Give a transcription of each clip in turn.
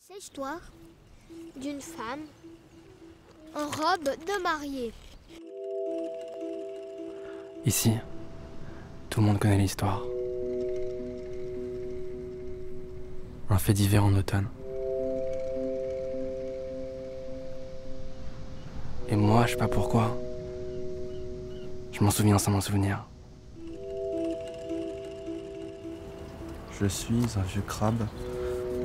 C'est l'histoire d'une femme en robe de mariée. Ici, tout le monde connaît l'histoire. Un fait divers en automne. Et moi, je sais pas pourquoi. Je m'en souviens sans m'en souvenir. Je suis un vieux crabe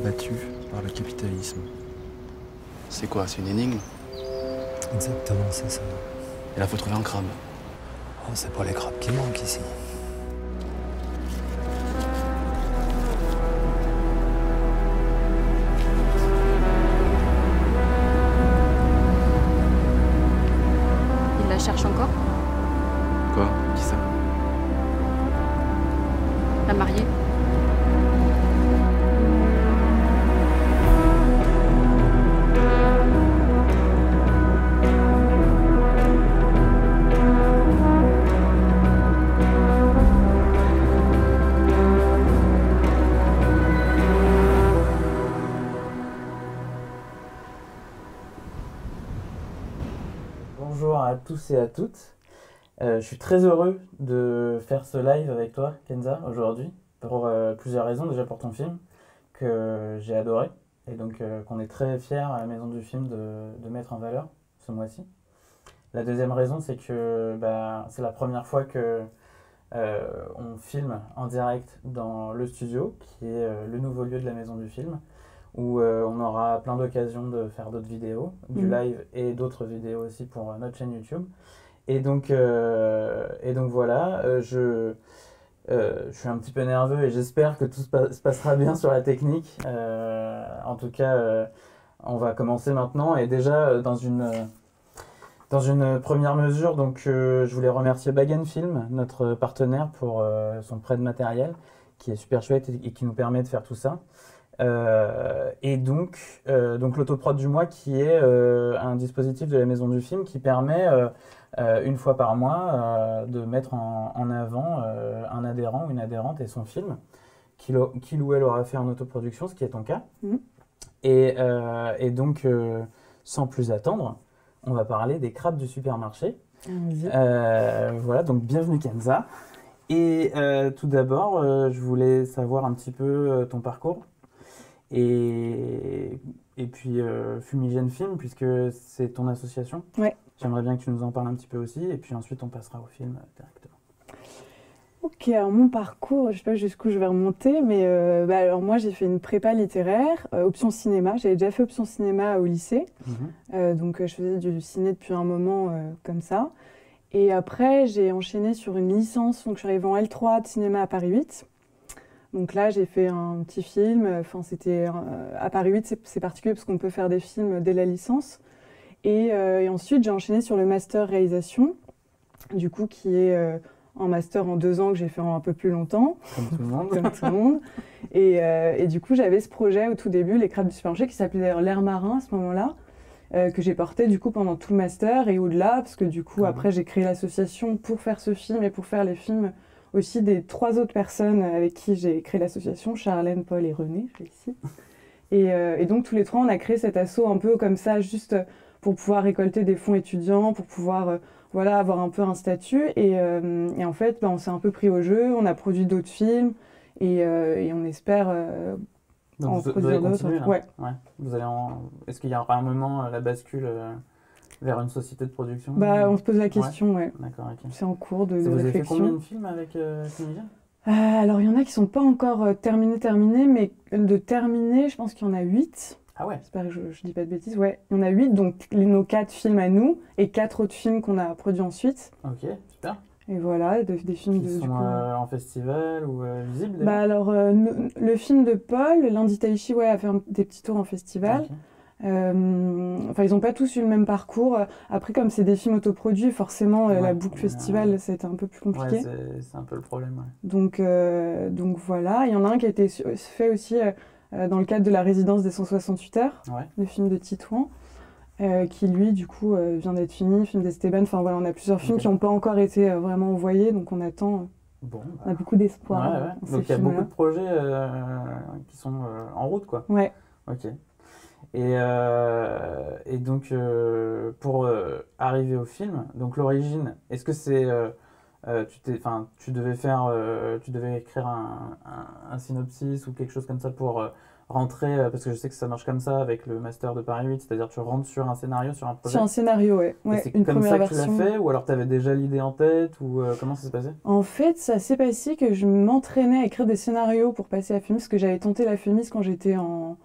battu par le capitalisme. C'est quoi, c'est une énigme? Exactement, c'est ça. Et là, faut trouver un crabe. Oh, c'est pas les crabes qui manquent ici. Il la cherche encore? Quoi? Qui ça? La mariée? Bonjour à tous et à toutes. Je suis très heureux de faire ce live avec toi, Kenza, aujourd'hui, pour plusieurs raisons. Déjà pour ton film, que j'ai adoré, et donc qu'on est très fiers à la Maison du Film de mettre en valeur ce mois-ci. La deuxième raison, c'est que c'est la première fois que on filme en direct dans le studio, qui est le nouveau lieu de la Maison du Film, où on aura plein d'occasions de faire d'autres vidéos, du live et d'autres vidéos aussi pour notre chaîne YouTube. Et donc voilà, je suis un petit peu nerveux et j'espère que tout se passera bien sur la technique. En tout cas, on va commencer maintenant. Et déjà, dans une première mesure, donc, je voulais remercier Bag & Film, notre partenaire, pour son prêt de matériel, qui est super chouette et qui nous permet de faire tout ça. Et donc l'autoprod du mois, qui est un dispositif de la Maison du Film qui permet une fois par mois de mettre en avant un adhérent ou une adhérente et son film qu'il ou elle aura fait en autoproduction, ce qui est ton cas. Et donc sans plus attendre, on va parler des crabes du supermarché. Voilà, donc bienvenue Kenza. Et tout d'abord, je voulais savoir un petit peu ton parcours. Et puis Fumigène Film, puisque c'est ton association. Ouais. J'aimerais bien que tu nous en parles un petit peu aussi, et puis ensuite on passera au film directement. Ok, alors mon parcours, je sais pas jusqu'où je vais remonter, mais alors moi j'ai fait une prépa littéraire, option cinéma. J'avais déjà fait option cinéma au lycée, donc je faisais du ciné depuis un moment comme ça. Et après j'ai enchaîné sur une licence, donc je suis arrivée en L3 de cinéma à Paris 8. Donc là, j'ai fait un petit film. Enfin, c'était à Paris 8, c'est particulier parce qu'on peut faire des films dès la licence. Et ensuite, j'ai enchaîné sur le master réalisation, du coup, qui est un master en 2 ans que j'ai fait en un peu plus longtemps. Comme tout le monde. Comme tout le monde. Et du coup, j'avais ce projet au tout début, Les crabes du supermarché, qui s'appelait d'ailleurs L'air marin à ce moment-là, que j'ai porté du coup pendant tout le master et au-delà, parce que du coup, après, j'ai créé l'association pour faire ce film et pour faire les films aussi des 3 autres personnes avec qui j'ai créé l'association, Charlène, Paul et René, je fais ici. Et donc tous les 3, on a créé cet asso un peu comme ça, juste pour pouvoir récolter des fonds étudiants, pour pouvoir avoir un peu un statut. Et en fait, on s'est un peu pris au jeu, on a produit d'autres films et on espère en produire d'autres. Ouais. Vous allez Est-ce qu'il y aura un moment, la bascule vers une société de production? On se pose la question, ouais. D'accord, ok. C'est en cours de Vous avez fait réflexion. combien de films avec Fumigène? Alors, il y en a qui ne sont pas encore terminés, mais de terminés, je pense qu'il y en a 8. Ah ouais? J'espère que je ne dis pas de bêtises. Ouais, il y en a 8, donc nos 4 films à nous et 4 autres films qu'on a produits ensuite. Ok, super. Et voilà, des films qui sont en festival ou visibles? Alors, le film de Paul, Lundi Taichi, a fait des petits tours en festival. Okay. Ils n'ont pas tous eu le même parcours. Après, comme c'est des films autoproduits, forcément, la boucle festival, ça a été un peu plus compliqué. Ouais, c'est un peu le problème. Ouais. Donc voilà. Il y en a un qui a été fait aussi dans le cadre de la résidence des 168 heures, le film de Titouan, qui lui, du coup, vient d'être fini, film d'Esteban. Enfin voilà, on a plusieurs films qui n'ont pas encore été vraiment envoyés, donc on attend. On a beaucoup d'espoir. Donc il y a beaucoup de projets qui sont en route, quoi. Ouais. Ok. Et donc, pour arriver au film, donc l'origine, est-ce que c'est... tu devais tu devais écrire un synopsis ou quelque chose comme ça pour rentrer, parce que je sais que ça marche comme ça avec le master de Paris 8, c'est-à-dire tu rentres sur un scénario, sur un projet. Sur un scénario, ouais. Et Ouais, c'est une comme première ça que version. tu l'as fait, ou alors tu avais déjà l'idée en tête, ou comment ça s'est passé? En fait, ça s'est passé que je m'entraînais à écrire des scénarios pour passer à FEMIS, parce que j'avais tenté la FEMIS quand j'étais en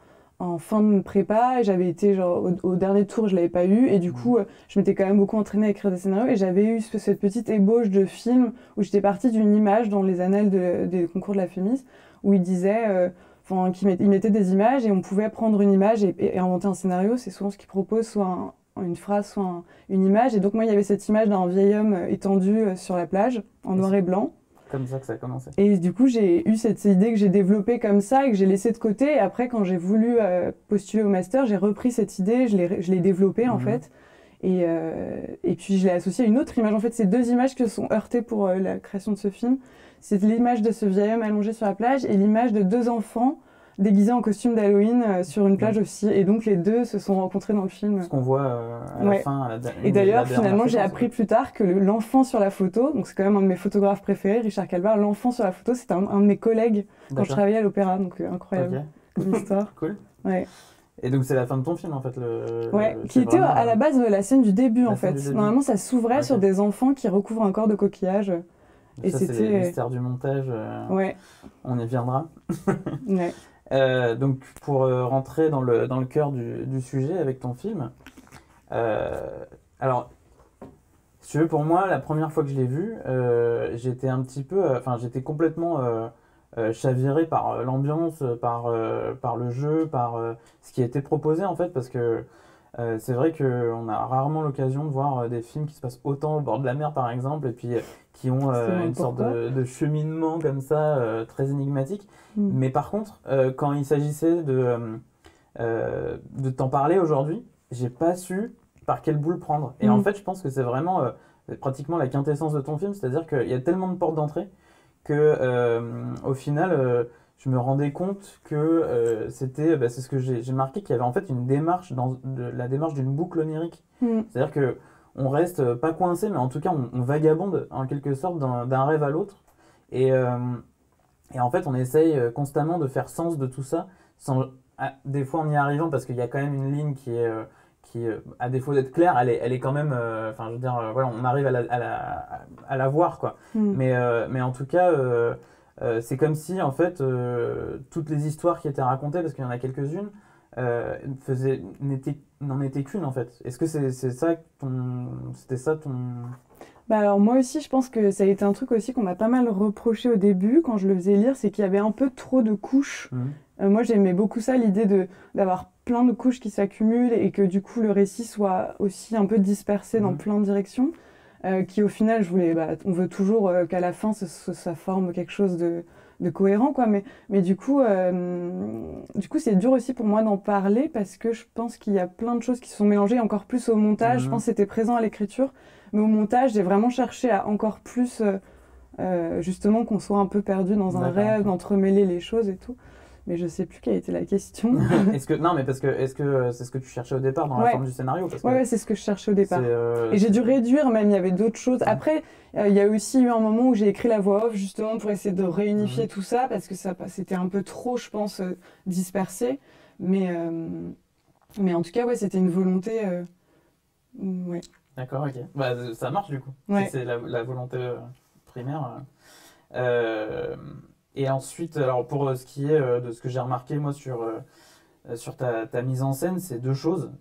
fin de prépa, et j'avais été genre au dernier tour, je l'avais pas eu, et du coup, je m'étais quand même beaucoup entraînée à écrire des scénarios, et j'avais eu cette petite ébauche de film où j'étais partie d'une image dans les annales des concours de la FEMIS, où il disait, il mettait des images, et on pouvait prendre une image et inventer un scénario. C'est souvent ce qu'il propose, soit une phrase, soit une image. Et donc moi, il y avait cette image d'un vieil homme étendu sur la plage, en noir et blanc. Comme ça que ça a commencé. Et du coup, j'ai eu cette idée que j'ai développée comme ça et que j'ai laissée de côté. Et après, quand j'ai voulu postuler au master, j'ai repris cette idée, je l'ai développée en fait. Et puis je l'ai associée à une autre image. En fait, c'est deux images qui se sont heurtées pour la création de ce film. C'est l'image de ce vieil homme allongé sur la plage et l'image de deux enfants déguisés en costume d'Halloween sur une plage aussi. Et donc les deux se sont rencontrés dans le film. Ce qu'on voit à la fin. Et d'ailleurs, finalement, j'ai appris plus tard que l'enfant sur la photo, donc c'est quand même un de mes photographes préférés, Richard Calbar, l'enfant sur la photo, c'était un de mes collègues quand je travaillais à l'opéra. Donc incroyable comme histoire. Cool. Ouais. Et donc c'est la fin de ton film en fait. Qui était à la base de la scène du début en fait. Début. Normalement, ça s'ouvrait sur des enfants qui recouvrent un corps de coquillage. Et ça, c'est les mystères du montage. Ouais. On y viendra. Ouais. Donc pour rentrer dans le cœur du sujet avec ton film, alors si tu veux, pour moi la première fois que je l'ai vu, j'étais un petit peu, j'étais complètement chaviré par l'ambiance, par le jeu, par ce qui était proposé en fait, parce que c'est vrai qu'on a rarement l'occasion de voir des films qui se passent autant au bord de la mer par exemple, et puis qui ont une sorte de cheminement comme ça, très énigmatique. Mais par contre, quand il s'agissait de t'en parler aujourd'hui, j'ai pas su par quelle boule prendre. Et en fait, je pense que c'est vraiment pratiquement la quintessence de ton film, c'est-à-dire qu'il y a tellement de portes d'entrée que au final... je me rendais compte que c'est ce que j'ai marqué, qu'il y avait en fait une démarche, la démarche d'une boucle onirique. C'est-à-dire que on reste pas coincé, mais en tout cas on vagabonde en quelque sorte d'un rêve à l'autre. Et en fait on essaye constamment de faire sens de tout ça, des fois en y arrivant, parce qu'il y a quand même une ligne qui à défaut d'être claire, elle est quand même, voilà, on arrive à la voir quoi. Mais en tout cas... c'est comme si, en fait, toutes les histoires qui étaient racontées, parce qu'il y en a quelques-unes, n'en étaient qu'une, en fait. Est-ce que c'était ça ton... Bah alors moi aussi, je pense que ça a été un truc aussi qu'on m'a pas mal reproché au début, quand je le faisais lire, c'est qu'il y avait un peu trop de couches. Moi, j'aimais beaucoup ça, l'idée d'avoir plein de couches qui s'accumulent et que du coup, le récit soit aussi un peu dispersé dans plein de directions. Qui au final, on veut toujours qu'à la fin ça forme quelque chose de cohérent quoi, mais du coup c'est dur aussi pour moi d'en parler parce que je pense qu'il y a plein de choses qui se sont mélangées encore plus au montage. Je pense que c'était présent à l'écriture, mais au montage j'ai vraiment cherché à encore plus justement qu'on soit un peu perdu dans un rêve, d'entremêler les choses et tout. Mais je sais plus quelle était la question. Non, mais est-ce que c'est ce que tu cherchais au départ dans la forme du scénario? Ouais, c'est ce que je cherchais au départ. Et j'ai dû réduire même, il y avait d'autres choses. Après, il y a aussi eu un moment où j'ai écrit la voix off justement pour essayer de réunifier tout ça, parce que c'était un peu trop, je pense, dispersé. Mais en tout cas, ouais, c'était une volonté... ouais. D'accord, ok. Bah, ça marche du coup. Ouais. Si c'est la volonté primaire. Et ensuite, alors pour ce qui est de ce que j'ai remarqué moi sur ta mise en scène, c'est deux choses.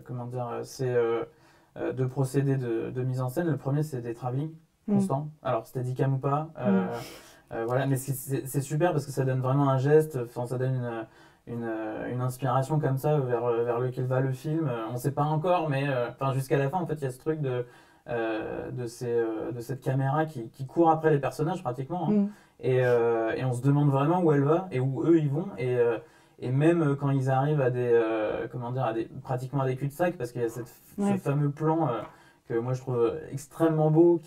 Comment dire, c'est deux procédés de mise en scène. Le premier, c'est des travelling constants. Alors, steadicam ou pas. Voilà, mais c'est super parce que ça donne vraiment un geste, ça donne une inspiration comme ça vers lequel va le film. On ne sait pas encore, mais jusqu'à la fin, en fait, il y a ce truc de cette caméra qui court après les personnages pratiquement. Et on se demande vraiment où elle va et où eux ils vont. Et même quand ils arrivent à pratiquement à des cul-de-sac, parce qu'il y a ce fameux plan que moi je trouve extrêmement beau,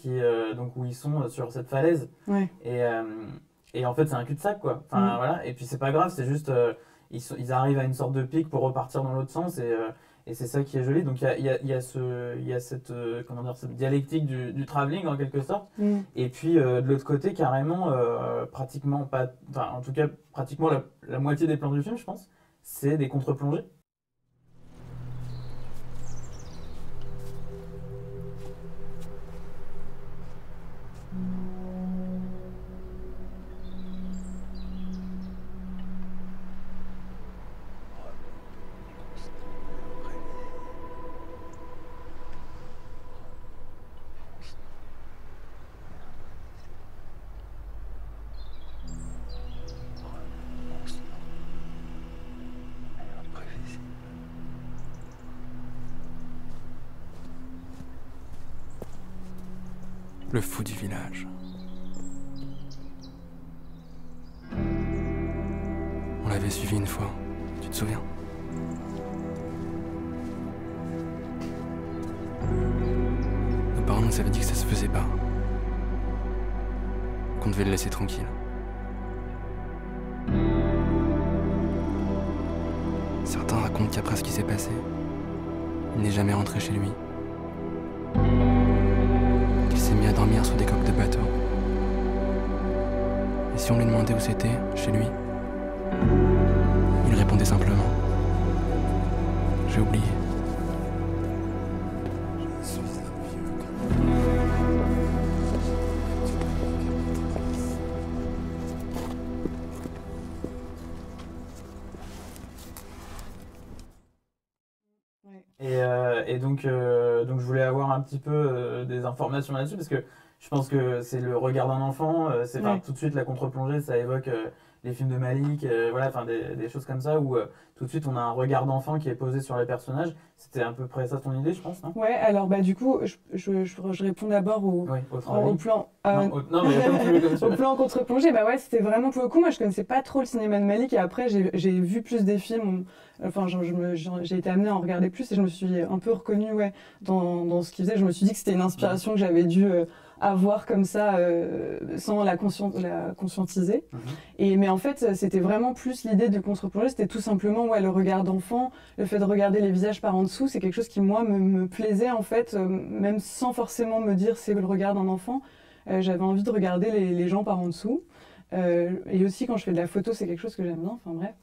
où ils sont sur cette falaise. Et en fait c'est un cul-de-sac quoi. Voilà. Et puis c'est pas grave, c'est juste ils arrivent à une sorte de pic pour repartir dans l'autre sens et c'est ça qui est joli. Donc il y a cette, comment dire, cette dialectique du travelling en quelque sorte. Et puis de l'autre côté, carrément, pratiquement pas, enfin en tout cas pratiquement la moitié des plans du film, je pense, c'est des contre-plongées. Le fou du village. On l'avait suivi une fois, tu te souviens? Nos parents nous avaient dit que ça se faisait pas. Qu'on devait le laisser tranquille. Certains racontent qu'après ce qui s'est passé, il n'est jamais rentré chez lui. Il s'est mis à dormir sur des coques de bateau. Et si on lui demandait où c'était, chez lui, il répondait simplement « J'ai oublié ». Et donc je voulais avoir un petit peu des informations là-dessus parce que je pense que c'est le regard d'un enfant, tout de suite la contre-plongée, ça évoque les films de Malik, voilà, des choses comme ça où tout de suite on a un regard d'enfant qui est posé sur les personnages. C'était à peu près ça ton idée, je pense, non? Ouais, alors du coup, je réponds d'abord au plan. Non, mais comme tu veux, comme tu veux. Au plan contre-plongée, ouais, c'était vraiment pour le coup. Moi, je connaissais pas trop le cinéma de Malik et après, j'ai vu plus des films. Enfin, j'ai été amenée à en regarder plus et je me suis un peu reconnue dans ce qu'il faisait. Je me suis dit que c'était une inspiration que j'avais dû avoir comme ça sans la conscientiser. Mais en fait, c'était vraiment plus l'idée de contre-plongée. C'était tout simplement le regard d'enfant, le fait de regarder les visages par en dessous. C'est quelque chose qui, moi, me plaisait en fait, même sans forcément me dire c'est le regard d'un enfant. J'avais envie de regarder les gens par en dessous. Et aussi, quand je fais de la photo, c'est quelque chose que j'aime bien. Enfin bref.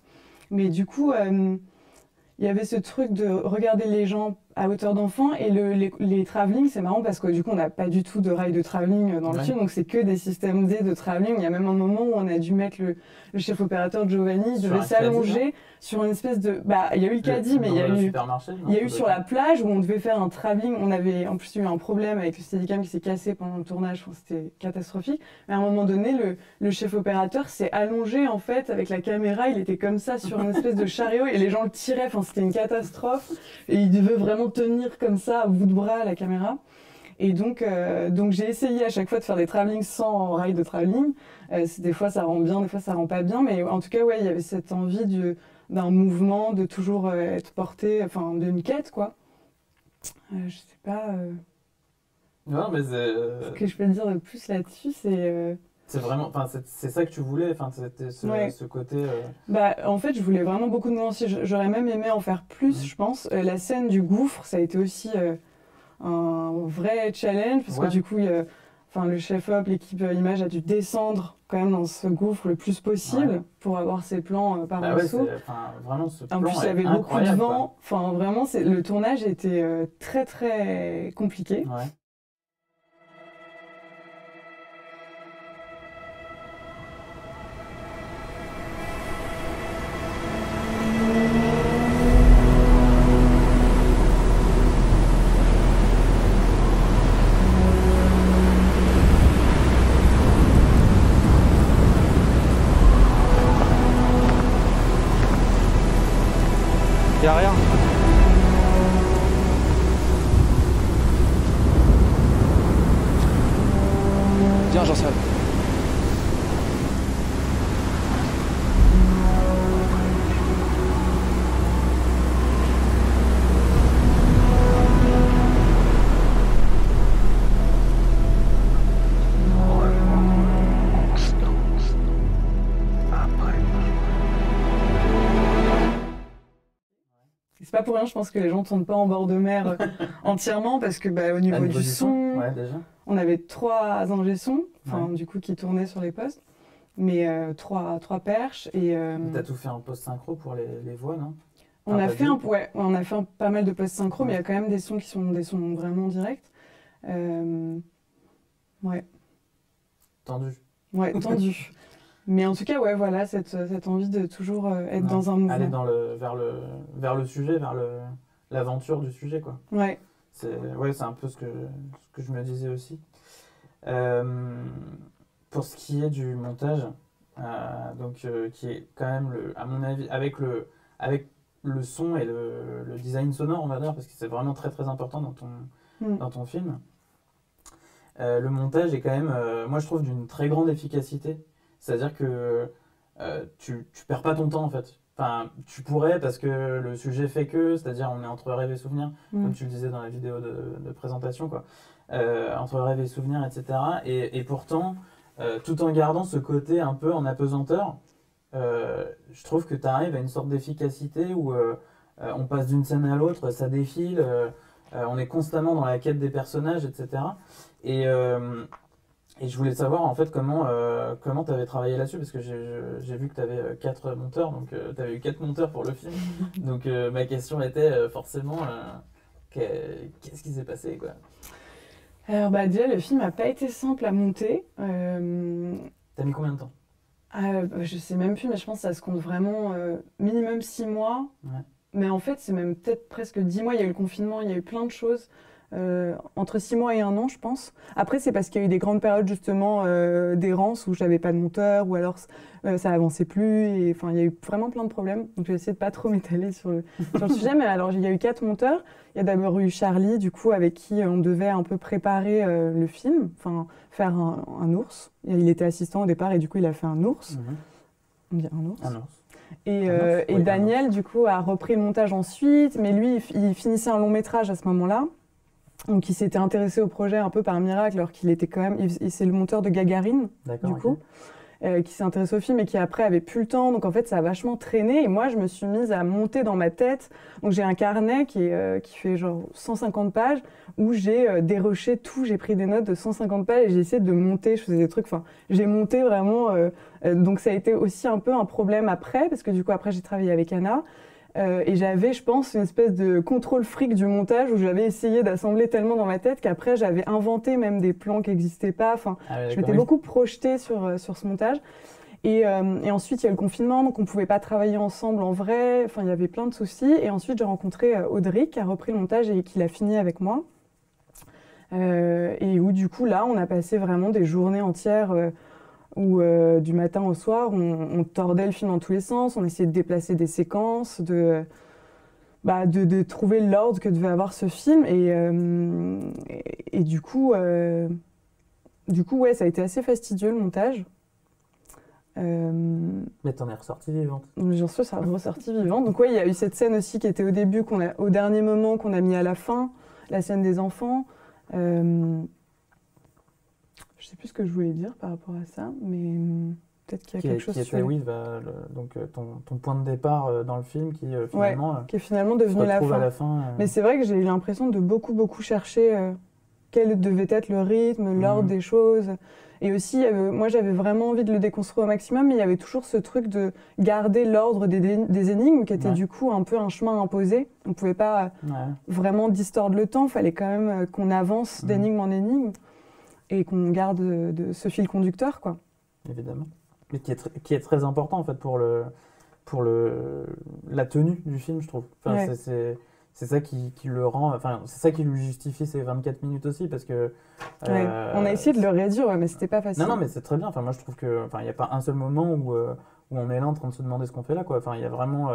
Mais du coup, il y avait ce truc de regarder les gens à hauteur d'enfant et les travelling, c'est marrant parce que du coup, on n'a pas du tout de rail de travelling dans le film, donc c'est que des systèmes D de travelling. Il y a même un moment où on a dû mettre le chef opérateur Giovanni, devait s'allonger sur une espèce de... il y a eu le caddie, mais il y a eu sur la plage où on devait faire un travelling. On avait en plus eu un problème avec le Steadicam qui s'est cassé pendant le tournage, c'était catastrophique. Mais à un moment donné, le chef opérateur s'est allongé en fait avec la caméra, il était comme ça sur une espèce de chariot et les gens le tiraient, c'était une catastrophe. Et il devait vraiment tenir comme ça à bout de bras la caméra. Et donc j'ai essayé à chaque fois de faire des travelling sans rail de travelling. Des fois ça rend bien, des fois ça rend pas bien, mais en tout cas il y avait cette envie d'un mouvement, de toujours être porté, d'une quête quoi. Je sais pas. Non mais ce que je peux dire de plus là-dessus, c'est. C'est vraiment, c'est ça que tu voulais, c'était ce côté. En fait, je voulais vraiment beaucoup de nuances. J'aurais même aimé en faire plus, je pense. La scène du gouffre, ça a été aussi un vrai challenge parce que du coup, le chef-op, l'équipe image a dû descendre quand même dans ce gouffre le plus possible pour avoir ces plans par en dessous. Vraiment, ce plan en plus, il y avait beaucoup de vent. Vraiment, le tournage était très très compliqué. Ouais. Y'a rien. Viens, Jean-Seb. pas pour rien, je pense que les gens tournent pas en bord de mer entièrement parce que au niveau du son, ouais, déjà. on avait 3 ingé son, Ouais. du coup qui tournaient sur les postes, mais 3 perches et T'as tout fait en post-synchro pour les voix, non? on a t'as fait dit on a fait pas mal de post synchro, mais il y a quand même des sons qui sont des sons vraiment directs. Ouais, Tendu. tendu. Mais en tout cas, ouais, voilà, cette envie de toujours être Ouais. dans un mouvement. Aller vers le sujet, vers l'aventure du sujet, quoi. Ouais. C'est un peu ce que je me disais aussi. Pour ce qui est du montage, qui est quand même, à mon avis, avec le son et le design sonore, on va dire, parce que c'est vraiment très très important dans ton film. Le montage est quand même, moi je trouve, d'une très grande efficacité. C'est-à-dire que tu perds pas ton temps en fait. Enfin, tu pourrais parce que le sujet fait que, c'est-à-dire on est entre rêve et souvenir, comme tu le disais dans la vidéo de présentation, quoi. Entre rêve et souvenir, etc. Et pourtant, tout en gardant ce côté un peu en apesanteur, je trouve que tu arrives à une sorte d'efficacité où on passe d'une scène à l'autre, ça défile, on est constamment dans la quête des personnages, etc. Et je voulais savoir en fait comment tu avais travaillé là-dessus, parce que j'ai vu que tu avais 4 monteurs, donc tu avais eu 4 monteurs pour le film. Donc ma question était forcément qu'est-ce qui s'est passé, quoi. Alors déjà, le film n'a pas été simple à monter. T'as mis combien de temps? Je sais même plus, mais je pense que ça se compte vraiment minimum 6 mois. Ouais. Mais en fait, c'est même peut-être presque 10 mois. Il y a eu le confinement, il y a eu plein de choses. Entre 6 mois et 1 an, je pense. Après, c'est parce qu'il y a eu des grandes périodes justement d'errance où j'avais pas de monteur ou alors ça avançait plus. Et enfin, il y a eu vraiment plein de problèmes. Donc, j'ai essayé de pas trop m'étaler sur le sujet. Mais alors, il y a eu 4 monteurs. Il y a d'abord eu Charlie, du coup, avec qui on devait un peu préparer le film, enfin, faire un ours. Et il était assistant au départ et du coup, il a fait un ours. On dit un ours. Un ours. Et Daniel, du coup, a repris le montage ensuite. Mais lui, il finissait un long métrage à ce moment-là. Donc, il s'était intéressé au projet un peu par miracle, alors qu'il était quand même. C'est le monteur de Gagarine, du coup, qui s'est intéressé au film et qui après avait plus le temps. Donc, en fait, ça a vachement traîné. Et moi, je me suis mise à monter dans ma tête. Donc, j'ai un carnet qui fait genre 150 pages où j'ai déroché tout. J'ai pris des notes de 150 pages et j'ai essayé de monter. Je faisais des trucs. Enfin, j'ai monté vraiment. Donc, ça a été aussi un peu un problème après, parce que du coup, après, j'ai travaillé avec Anna. Et j'avais, je pense, une espèce de contrôle fric du montage où j'avais essayé d'assembler tellement dans ma tête qu'après j'avais inventé même des plans qui n'existaient pas. Enfin, je m'étais beaucoup projetée sur ce montage. Et ensuite, il y a eu le confinement, donc on ne pouvait pas travailler ensemble en vrai. Enfin, il y avait plein de soucis. Et ensuite, j'ai rencontré Audrey qui a repris le montage et qui l'a fini avec moi. Et où du coup, là, on a passé vraiment des journées entières où du matin au soir, on tordait le film dans tous les sens, on essayait de déplacer des séquences, de trouver l'ordre que devait avoir ce film. Et du coup, ouais, ça a été assez fastidieux le montage. Mais t'en es ressortie vivante. J'en suis ressortie vivante. Donc ouais, il y a eu cette scène aussi qui était au début, au dernier moment, qu'on a mis à la fin, la scène des enfants. Je sais plus ce que je voulais dire par rapport à ça, mais peut-être qu'il y a quelque chose sur... Oui, donc ton point de départ dans le film qui finalement... qui est finalement devenu la fin. À la fin Mais c'est vrai que j'ai eu l'impression de beaucoup chercher quel devait être le rythme, l'ordre des choses. Et aussi, moi j'avais vraiment envie de le déconstruire au maximum, mais il y avait toujours ce truc de garder l'ordre des énigmes qui était du coup un peu un chemin imposé. On ne pouvait pas vraiment distordre le temps, il fallait quand même qu'on avance d'énigme en énigme. Et qu'on garde ce fil conducteur, quoi. Évidemment. Mais qui est très important, en fait, pour la tenue du film, je trouve. Enfin, c'est ça qui le rend... Enfin, c'est ça qui lui justifie ces 24 minutes aussi, parce que... On a essayé de le réduire, mais c'était pas facile. Non, mais c'est très bien. Enfin, moi, je trouve que... Enfin, il n'y a pas un seul moment où on est là en train de se demander ce qu'on fait là, quoi. Enfin, il y a vraiment...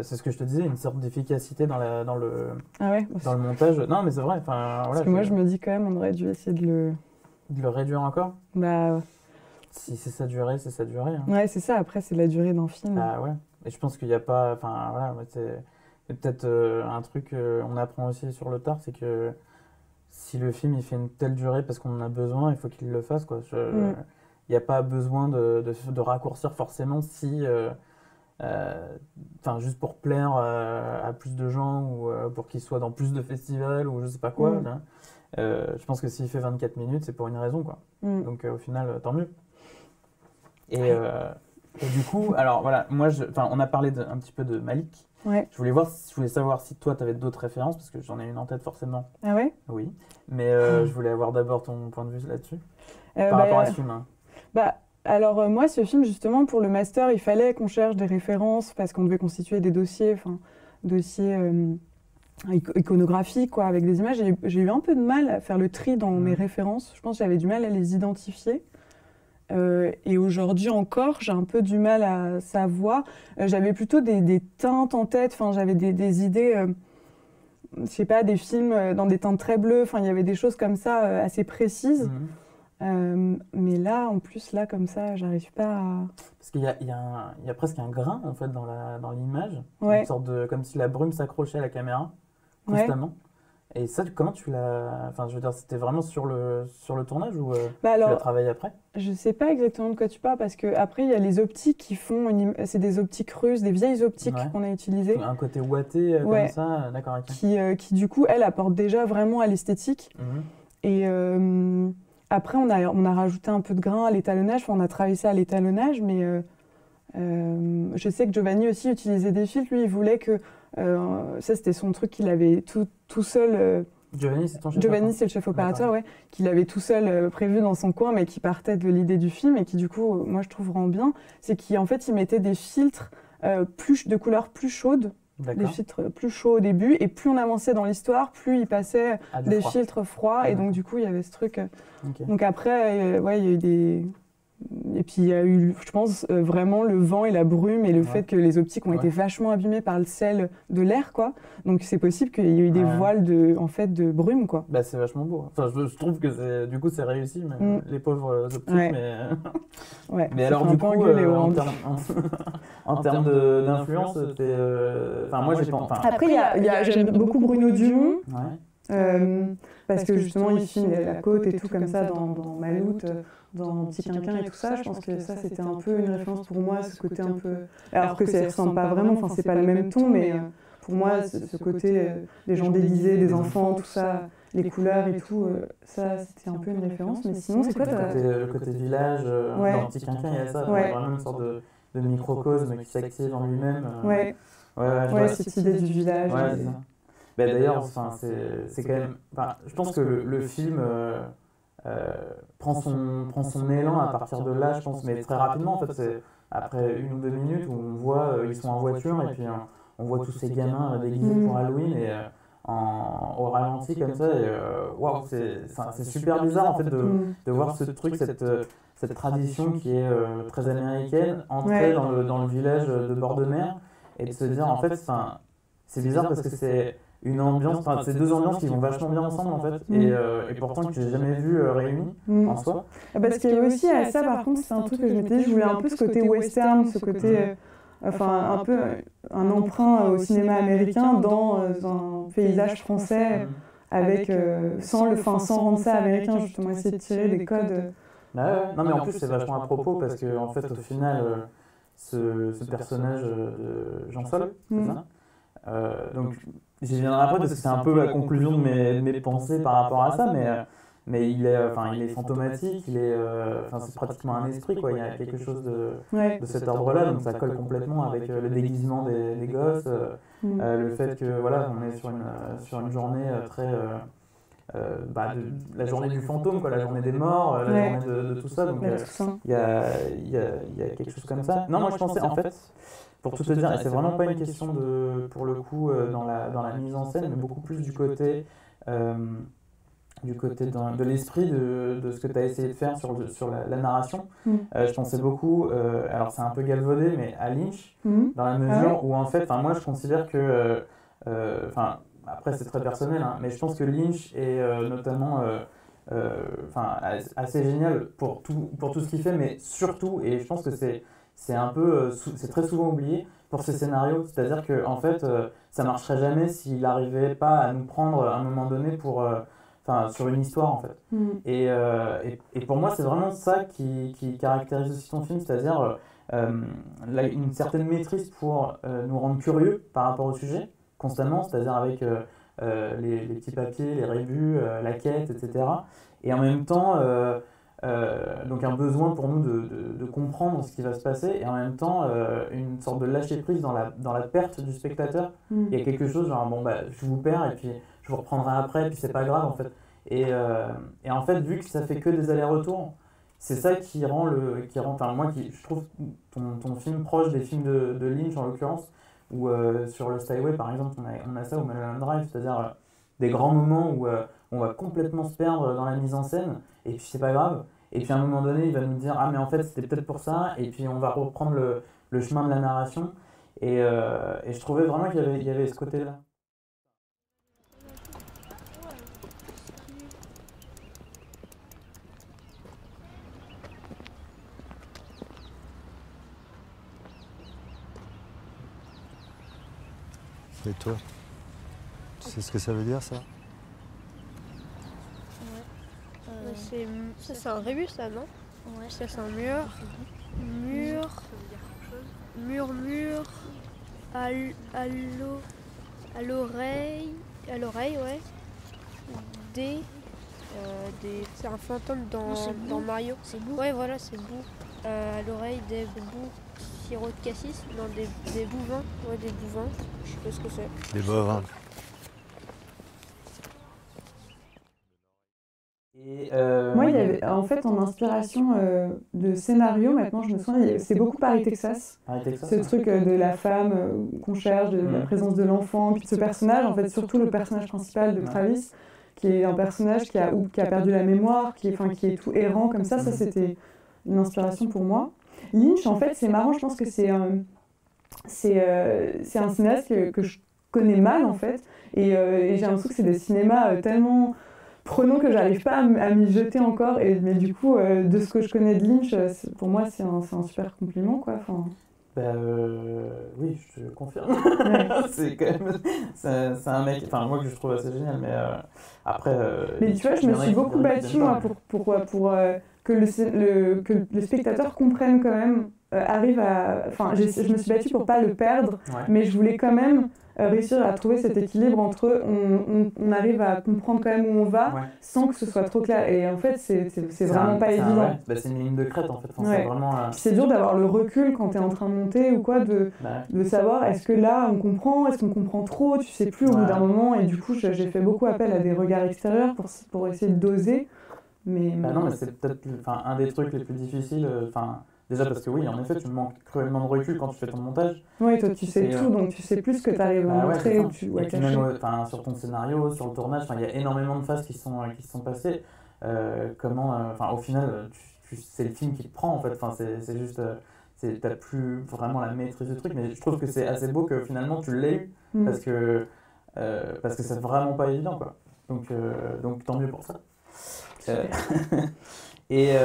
c'est ce que je te disais, une sorte d'efficacité dans le montage. Non, mais c'est vrai. Enfin, parce que moi, je me dis quand même, on aurait dû essayer de le réduire encore. Bah... Si c'est sa durée, c'est sa durée. Hein. Ouais, c'est ça. Après, c'est la durée d'un film. Ah ouais. Et je pense qu'il n'y a pas... Enfin, voilà, c'est peut-être un truc on apprend aussi sur le tard, c'est que si le film, il fait une telle durée parce qu'on en a besoin, il faut qu'il le fasse, quoi. Il n'y a pas besoin de raccourcir forcément si enfin juste pour plaire à plus de gens ou pour qu'il soit dans plus de festivals ou je sais pas quoi. Hein. Je pense que s'il fait 24 minutes, c'est pour une raison, quoi. Donc au final, tant mieux. Et du coup, alors voilà, moi, on a parlé un petit peu de Malik. Ouais. Je voulais savoir si toi, tu avais d'autres références, parce que j'en ai une en tête forcément. Ah ouais? Oui, mais je voulais avoir d'abord ton point de vue là-dessus, par rapport à ce film. Hein. Alors moi, ce film, justement, pour le master, il fallait qu'on cherche des références, parce qu'on devait constituer des dossiers iconographiques, quoi, avec des images. J'ai eu un peu de mal à faire le tri dans mes références. Je pense que j'avais du mal à les identifier. Et aujourd'hui encore, j'ai un peu du mal à savoir. J'avais plutôt des teintes en tête, j'avais des idées, je sais pas, des films dans des teintes très bleues, il y avait des choses comme ça assez précises. Mais là, en plus, là, comme ça, j'arrive pas à... Parce qu'il y a presque un grain, en fait, dans l'image. Ouais. Une sorte de... Comme si la brume s'accrochait à la caméra, constamment. Ouais. Et ça, comment tu l'as... Enfin, je veux dire, c'était vraiment sur le tournage ou tu l'as travaillé après? Je sais pas exactement de quoi tu parles, parce qu'après, il y a les optiques qui font... C'est des optiques russes, des vieilles optiques qu'on a utilisées. Un côté ouaté, comme ça, d'accord. Okay. Qui, du coup, elle apporte déjà vraiment à l'esthétique. Et après, on a rajouté un peu de grain à l'étalonnage. On a travaillé ça à l'étalonnage, mais je sais que Giovanni aussi utilisait des filtres. Lui, il voulait que... ça, c'était son truc qu'il avait tout seul... Giovanni, c'est ton chef Giovanni, c'est le chef opérateur, ouais, qu'il avait tout seul prévu dans son coin, mais qui partait de l'idée du film et qui, du coup, moi, je trouve rend bien. C'est qu'en fait, il mettait des filtres de couleurs plus chaudes, des filtres plus chauds au début, et plus on avançait dans l'histoire, plus il passait des filtres froids, et donc, du coup, il y avait ce truc. Donc après, ouais, il y a eu des... Et puis il y a eu, je pense, vraiment le vent et la brume et le fait que les optiques ont été vachement abîmées par le sel de l'air, quoi. Donc c'est possible qu'il y ait eu des voiles de brume, quoi. Bah c'est vachement beau. Enfin, je trouve que du coup c'est réussi, mais les pauvres optiques. Mais mais alors du coup, en termes d'influence, enfin moi j'ai pas. Après j'aime beaucoup Bruno Dumont. Parce que justement il filme la côte et tout comme ça dans Maloute, dans Petit Quinquin et tout ça. Je pense que ça c'était un peu une référence pour moi, ce côté un peu... Alors que ça ne ressemble pas vraiment, c'est pas le même ton, mais pour moi ce côté des gens déguisés, des enfants, tout ça, les couleurs et tout, ça c'était un peu une référence. Mais sinon c'est quoi le côté village, dans Petit Quinquin il y a ça, vraiment une sorte de microcosme qui s'active en lui-même. Ouais, cette idée du village. Bah, d'ailleurs, c'est quand même... je pense que le film prend son élan à partir de là, je pense, mais très rapidement. En fait, c'est après 1 ou 2 minutes où on voit, ils sont en voiture et puis on voit tous ces gamins déguisés pour Halloween et au ralenti comme ça. Waouh, c'est super bizarre en fait de voir ce truc, cette tradition qui est très américaine, entrer dans le village de bord de mer et de se dire en fait, c'est bizarre parce que c'est une ambiance, c'est deux ambiances qui vont vachement bien ensemble en fait, et pourtant que j'ai jamais vu réunies en soi. Parce qu'il y a aussi à ça, par contre, c'est un truc que je m'étais dit, je voulais un peu ce côté western, ce côté, un peu un emprunt au cinéma américain dans un paysage français, avec sans rendre ça américain, justement essayer de tirer des codes. Non mais en plus c'est vachement à propos parce que en fait au final ce personnage de Jean Sol, c'est ça. Donc j'y viendrai après parce que c'est un peu la conclusion de mes pensées par rapport à ça, mais il est fantomatique, c'est pratiquement un esprit, quoi. Il y a quelque chose de cet ordre-là, donc ça colle complètement avec le déguisement des gosses, le fait que voilà, on est sur une journée très la journée du fantôme, quoi, la journée des morts, la journée de tout ça, donc il y a quelque chose comme ça. Non, moi je pensais en fait, pour tout te dire, et c'est vraiment pas une question pour le coup dans la mise en scène, mais beaucoup plus du côté de l'esprit de ce que tu as essayé de faire sur la narration. Je pensais beaucoup, alors c'est un peu galvaudé, mais à Lynch, dans la mesure où en fait, moi je considère que, après c'est très personnel, hein, mais je pense que Lynch est notamment assez génial pour tout ce qu'il fait, mais surtout, et je pense que c'est un peu, c'est très souvent oublié pour ses scénarios, c'est-à-dire que en fait, ça marcherait jamais s'il n'arrivait pas à nous prendre à un moment donné sur une histoire en fait. Et pour moi, c'est vraiment ça qui caractérise aussi ton film, c'est-à-dire une certaine maîtrise pour nous rendre curieux par rapport au sujet, constamment, c'est-à-dire avec les petits papiers, les rébus, la quête, etc. Et en même temps, donc un besoin pour nous de comprendre ce qui va se passer, et en même temps une sorte de lâcher-prise dans la perte du spectateur. Il y a quelque chose genre, bon, bah, je vous perds, et puis je vous reprendrai après, et puis c'est pas grave en fait. Et en fait, vu que ça fait que des allers-retours, c'est ça qui rend enfin moi je trouve ton film proche des films de Lynch en l'occurrence, ou sur Lost Highway par exemple, on a ça, ou Mulholland Drive, c'est-à-dire des grands moments où on va complètement se perdre dans la mise en scène, et puis c'est pas grave, et puis à un moment donné il va nous dire ah mais en fait c'était peut-être pour ça, et puis on va reprendre le chemin de la narration, et je trouvais vraiment qu'il y avait ce côté-là. Et toi, tu sais ce que ça veut dire, ça? C'est un rébus, ça, non? Ouais. Ça, c'est un mur. Murmure. À l'oreille, ouais. C'est un fantôme dans Mario. C'est Boo. Ouais, voilà, c'est Boo. À l'oreille des bouts, sirop de cassis, non, des bouvins. Ouais, des bouvins. Je sais pas ce que c'est. Des bovins. Et Moi, il y avait, en fait, en inspiration de scénario, maintenant, je me souviens, c'est beaucoup Paris, Texas. Ce truc de la femme qu'on cherche, de la présence de l'enfant, puis de ce personnage, en fait, surtout le personnage principal de Travis, qui est un personnage qui a perdu la mémoire, qui est tout errant comme ça. Ça, c'était une inspiration pour moi. Lynch, en fait, c'est marrant, je pense que c'est un cinéaste que je connais mal, en fait, et j'ai l'impression que c'est des cinémas tellement prenons que j'arrive pas à m'y jeter encore, mais du coup, de ce que je connais de Lynch, pour moi, c'est un super compliment, quoi. Enfin... oui, je te confirme. Ouais. C'est quand même, c'est un mec, enfin moi que je trouve assez génial, mais après. Mais tu vois, je me suis beaucoup battue moi pour que le spectateur comprenne quand même, arrive à, enfin, je me suis battue pour pas le perdre, mais je voulais quand même réussir à trouver cet équilibre entre on arrive à comprendre quand même où on va sans que ce soit trop clair. Et en fait, c'est vraiment pas évident. C'est une ligne de crête en fait. Enfin, c'est vraiment, c'est dur d'avoir le recul quand tu es en train de monter ou quoi, de savoir est-ce que là on comprend, est-ce qu'on comprend trop, tu sais plus au bout d'un moment. Et du coup, j'ai fait beaucoup appel à des regards extérieurs pour essayer de doser. Mais non, mais c'est peut-être un des trucs les plus difficiles. Déjà parce que oui, en effet, tu manques cruellement de recul quand tu fais ton montage. Oui, toi tu sais tout, donc tu sais plus ce que tu arrives à montrer. Et puis même sur ton scénario, sur le tournage, il y a énormément de phases qui sont passées. Au final, c'est le film qui te prend en fait. C'est juste, t'as plus vraiment la maîtrise du truc. Mais je trouve que c'est assez beau que finalement tu l'aies eu parce que c'est vraiment pas évident, quoi. Donc tant mieux pour ça. Et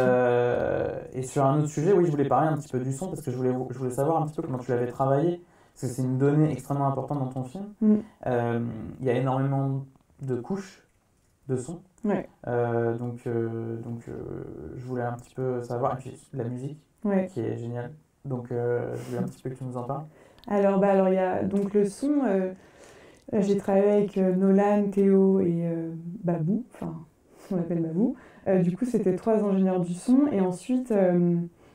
sur un autre sujet, oui, je voulais parler un petit peu du son parce que je voulais savoir un petit peu comment tu l'avais travaillé, parce que c'est une donnée extrêmement importante dans ton film. Il y a énormément de couches de son. Donc je voulais un petit peu savoir, et puis la musique qui est géniale. Donc je voulais un petit peu que tu nous en parles. Alors il y a donc le son, j'ai travaillé avec Nolan, Théo et Babou, enfin on l'appelle Babou. Du coup, c'était 3 ingénieurs du son, et ensuite,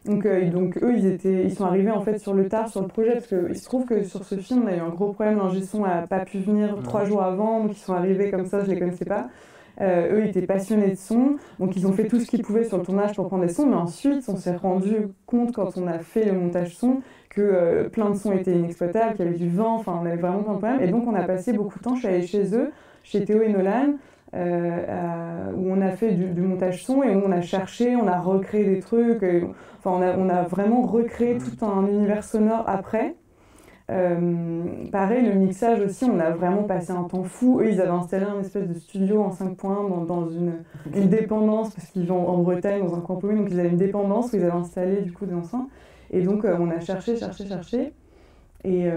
donc eux, ils sont arrivés en fait sur le tard sur le projet, parce qu'il se trouve que sur ce film, on a eu un gros problème, l'ingé son n'a pas pu venir 3 jours avant, donc ils sont arrivés comme ça, je les connaissais pas. Eux, ils étaient passionnés de son, donc ils ont fait tout ce qu'ils pouvaient sur le tournage pour prendre des sons, mais ensuite, on s'est rendu compte quand on a fait le montage son que plein de sons étaient inexploitables, qu'il y avait du vent, enfin, on avait vraiment plein de problèmes, et donc on a passé beaucoup de temps, je suis allée chez eux, chez Théo et Nolan, où on a fait du montage son et où on a cherché, on a recréé des trucs, on a vraiment recréé tout un univers sonore après. Pareil, le mixage aussi, on a vraiment passé un temps fou. Eux, ils avaient installé un espèce de studio en 5 points dans une dépendance, parce qu'ils vivent en Bretagne, dans un camp paumé, donc ils avaient une dépendance où ils avaient installé du coup des enceintes. Et donc on a cherché. Et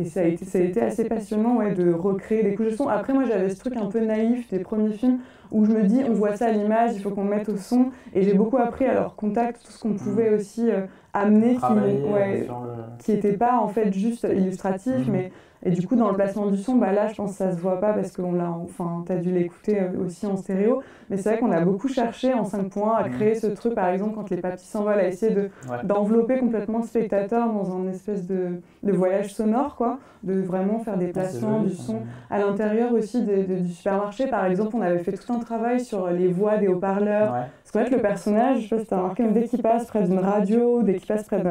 ça a été assez passionnant de recréer des couches de son. Après, moi, j'avais ce truc un peu naïf des premiers films où je me dis, on voit ça à l'image, il faut qu'on le mette au son. Et j'ai beaucoup appris à leur contact tout ce qu'on pouvait aussi amené travailler ouais, sur le... qui n'était pas en fait juste illustratif, mais et du coup dans le placement du son, bah là je pense que ça se voit pas parce qu'on l'a, enfin t'as dû l'écouter aussi en stéréo, mais c'est vrai qu'on a beaucoup cherché en 5 points à créer ce truc, par exemple quand les papis s'envolent, à essayer d'envelopper complètement le spectateur dans un espèce de voyage sonore, quoi, de vraiment faire des placements du son à l'intérieur aussi du supermarché. Par exemple, on avait fait tout un travail sur les voix des haut-parleurs. Parce qu'en fait, le personnage, je sais pas si t'as remarqué, dès qu'il passe près d'une radio, dès qu'il passe près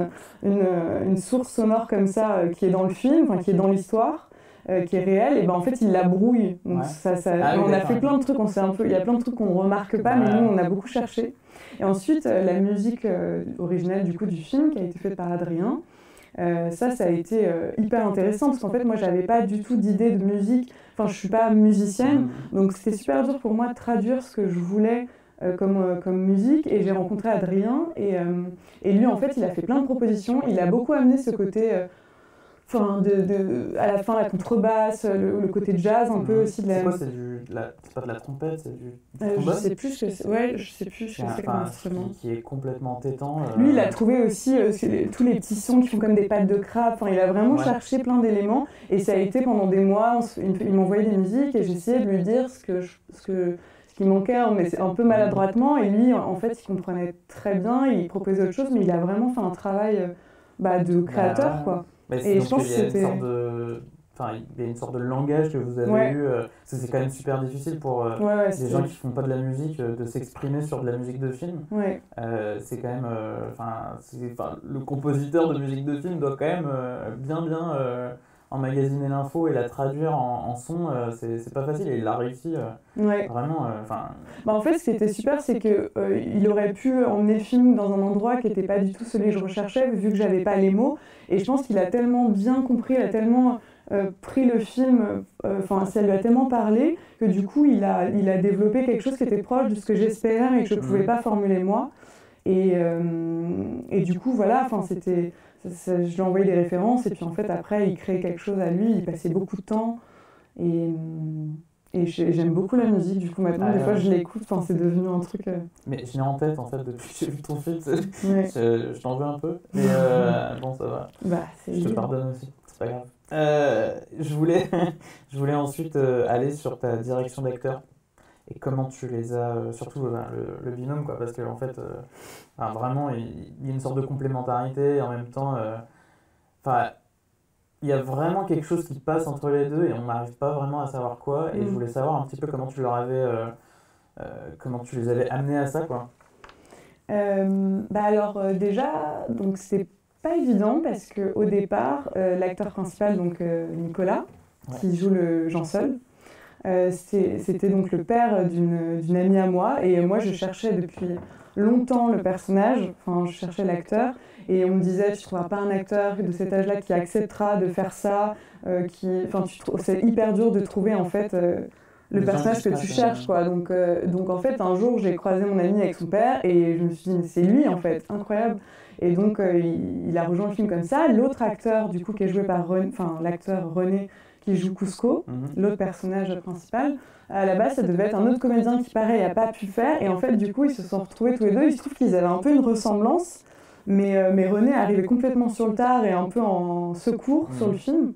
d'une source sonore comme ça, qui est dans le film, enfin qui est dans l'histoire, qui est réelle, et ben en fait, il la brouille. Donc on a fait plein de trucs, il y a plein de trucs qu'on remarque pas, mais nous, on a beaucoup cherché. Et ensuite, la musique originale du coup du film, qui a été faite par Adrien, ça a été hyper intéressant, parce qu'en fait, moi, j'avais pas du tout d'idée de musique. Enfin, je suis pas musicienne, donc c'était super dur pour moi de traduire ce que je voulais comme musique, et j'ai rencontré Adrien et lui en fait il a fait plein de propositions, il a beaucoup amené ce côté à la fin la contrebasse, le côté jazz un peu aussi de la... C'est quoi, c'est pas de la trompette, c'est du je sais plus ce que c'est comme instrument. Qui est complètement tétan. Lui il a trouvé aussi tous les petits sons qui font comme des pattes de crabe, enfin il a vraiment cherché plein d'éléments, et ça a été pendant des mois, il m'envoyait des musiques et j'essayais de lui dire ce qui manquait, mais c'est un peu maladroitement, et lui en fait il comprenait très bien, il proposait autre chose, mais il a vraiment fait un travail de créateur, quoi. Et je pense que c'était... il y a une sorte de langage que vous avez eu, c'est quand même super difficile pour les gens qui font pas de la musique de s'exprimer sur de la musique de film. C'est quand même, le compositeur de musique de film doit quand même bien emmagasiner l'info et la traduire en son, c'est pas facile, et il l'a réussi vraiment. En fait, ce qui était super, c'est qu'il aurait pu emmener le film dans un endroit qui n'était pas du tout celui que je recherchais, vu que j'avais pas les mots, et je pense qu'il a tellement bien compris, il a tellement pris le film, ça lui a tellement parlé, que du coup il a développé quelque chose qui était proche de ce que j'espérais et que je pouvais pas formuler moi, et du coup voilà, c'était... je lui ai envoyé des références, et puis en fait après il créait quelque chose à lui, il passait beaucoup de temps, et j'aime beaucoup la musique, du coup maintenant des fois je l'écoute, c'est devenu un truc... Mais je l'ai en tête en fait depuis que j'ai vu ton film, je t'en veux un peu, mais bon ça va, je te pardonne aussi, c'est pas grave. Je voulais ensuite aller sur ta direction d'acteur. Et comment tu les as, surtout le binôme, quoi, parce qu'en fait, vraiment, il y a une sorte de complémentarité, et en même temps, il y a vraiment quelque chose qui passe entre les deux, et on n'arrive pas vraiment à savoir quoi, et je voulais savoir un petit peu comment tu les avais amenés à ça, quoi. Alors déjà, donc c'est pas évident, parce qu'au départ, l'acteur principal, donc Nicolas, qui joue le Jean Seul, c'était donc le père d'une amie à moi, et moi je cherchais depuis longtemps le personnage, je cherchais l'acteur, et on me disait tu ne trouveras pas un acteur de cet âge-là qui acceptera de faire ça, c'est hyper dur de trouver en fait le personnage que tu cherches, quoi. Donc en fait un jour j'ai croisé mon ami avec son père, et je me suis dit mais c'est lui en fait, incroyable. Et donc il a rejoint le film comme ça. L'autre acteur du coup qui est joué par l'acteur René, qui joue Cusco, l'autre personnage principal, à la base ça devait être un autre comédien qui pareil n'a pas pu faire, et en fait du coup ils se sont retrouvés tous les deux. Il se trouve qu'ils avaient un peu une ressemblance, mais René arrivait complètement sur le tard et un peu en secours sur le film,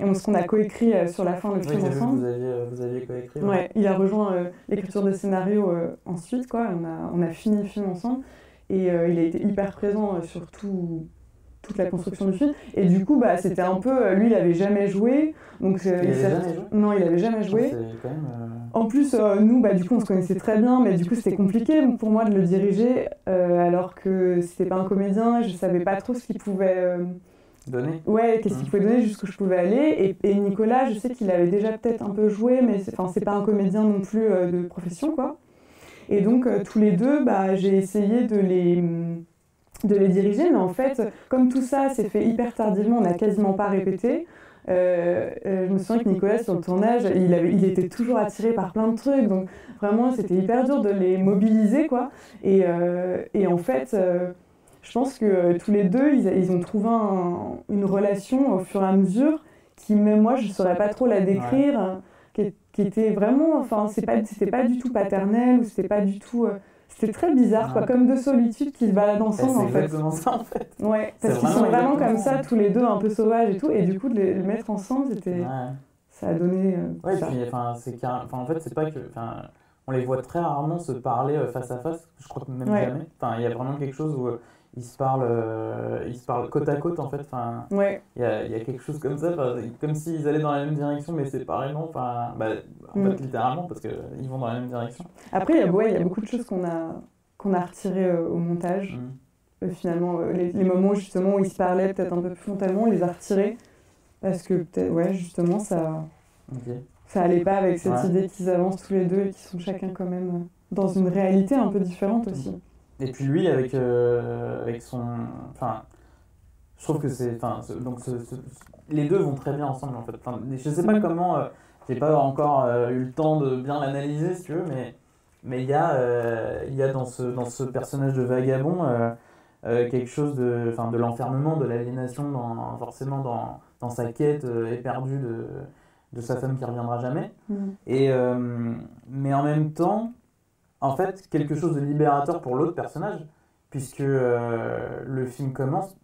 et ce qu'on a coécrit sur la fin le film ensemble. Vous aviez coécrit. Il a rejoint l'écriture de scénario ensuite, quoi. On a fini le film ensemble, et il a été hyper présent sur toute la construction du film, et du coup c'était un peu, lui il avait jamais joué, donc non, il avait jamais joué. Quand même, en plus nous du coup on se connaissait très bien, mais du coup c'était compliqué pour moi de le diriger, alors que c'était pas un comédien, je savais pas trop ce qu'il pouvait donner. Qu'est-ce qu'il pouvait donner, jusqu'où je pouvais aller, et Nicolas, je sais qu'il avait déjà peut-être un peu joué, mais c'est pas un comédien non plus de profession, quoi. Et donc tous les deux j'ai essayé de les diriger, mais en fait, comme tout ça s'est fait hyper tardivement, on n'a quasiment pas répété. Je me souviens que Nicolas, sur le tournage, il était toujours attiré par plein de trucs, donc vraiment c'était hyper dur de les mobiliser, quoi. Et en fait, je pense que tous les deux, ils ont trouvé une relation au fur et à mesure qui, même moi, je ne saurais pas trop la décrire, qui était vraiment, c'était pas du tout paternel, ou c'était pas du tout... c'était très bizarre, quoi, comme deux solitudes qui se baladent ensemble, C'est en fait. exactement ça, en fait. Ouais, parce C'est qu'ils sont vraiment vraiment comme exactement ça, ça. tous les deux, un peu sauvages et tout, et du coup, de les mettre ensemble, c'était... Ouais. Ça a donné Ouais, et ça. puis, en fait, c'est pas que. On les voit très rarement se parler face à face, je crois que même Ouais. jamais. Enfin, il y a vraiment quelque chose où ils se parlent côte à côte, en fait. Enfin, Ouais, il y a quelque chose comme ça, comme s'ils allaient dans la même direction, mais séparément. Enfin, en fait, littéralement, parce qu'ils vont dans la même direction. après, il y a beaucoup de choses qu'on a retirées au montage. Finalement, les moments justement où ils se parlaient peut-être un peu plus frontalement, on les a retirés, parce que peut-être, ouais, justement, Ok. ça allait pas avec cette Ouais. idée qu'ils avancent tous les deux et qu'ils sont chacun quand même dans une réalité un peu différente aussi. Et puis lui, avec son... Enfin, je trouve que c'est... Enfin, les deux vont très bien ensemble, en fait. Enfin, je sais pas comment... j'ai pas encore eu le temps de bien l'analyser, si tu veux, mais il y a dans ce personnage de vagabond quelque chose de l'enfermement, de l'aliénation, forcément dans sa quête éperdue de sa femme qui reviendra jamais. Et, mais en même temps, en fait, quelque chose de libérateur pour l'autre personnage, puisque le film commence